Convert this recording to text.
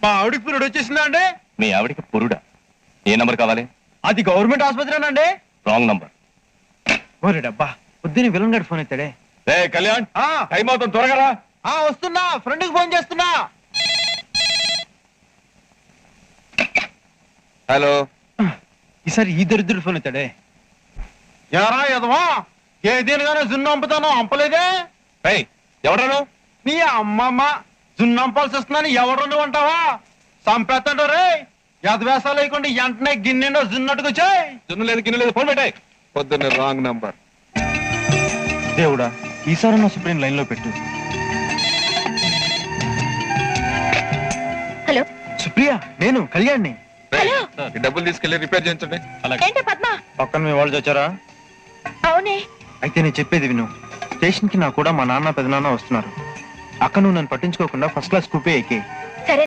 మా ఆవిడికి పురుడు వచ్చేసిందా అండి? మీ ఆవిడికి పురుడా? ఏ నంబర్ కావాలి? అది గవర్నమెంట్ ఆసుపత్రినండి. Wrong number. ఓరే డబ్బా, పొద్దున్న విలన్ గడి ఫోన్ ఎత్తాడే. కళ్యాణ్, టైం అవుతుంది, త్వరగా రా. వస్తున్నా, ఫ్రెండ్కి ఫోన్ చేస్తున్నా. హలో. ఈసారి ఈ దరిద్రుడు ఫోన్ ఎత్తాడే. ఎరా ఎదవా, ఏదేనుగానే జున్ను అంపుతాను, అంపలేదే. ఎవడను? నీ అమ్మమ్మ జున్ను అంపాల్సి వస్తుందని ఎవరు నువ్వు అంటావా? సంపేస్తాడు రే. యదవేసాలు లేకుండా వెంటనే గిన్నెండో జున్నట్టుకు వచ్చాయి. జున్ను లేదు, గిన్నె లేదు, ఫోన్ పెట్టాయి. పొద్దున్న రాంగ్ నంబర్. దేవుడా, ఈసారి నా సుప్రీం లైన్ లో పెట్టు. హలో సుప్రియా, నేను కళ్యాణ్ని. డబ్బులు తీసుకెళ్లి రిపేర్ చేయించండి. ఏంటి పద్మ? పక్కన మీ వాళ్ళు వచ్చారా? అవునే. అయితే నేను చెప్పేది విను. స్టేషన్ కి నా కూడా మా నాన్న పెదనాన్న వస్తున్నారు. అక్క నువ్వు నన్ను పట్టించుకోకుండా ఫస్ట్ క్లాస్ కూపే ఎక్కి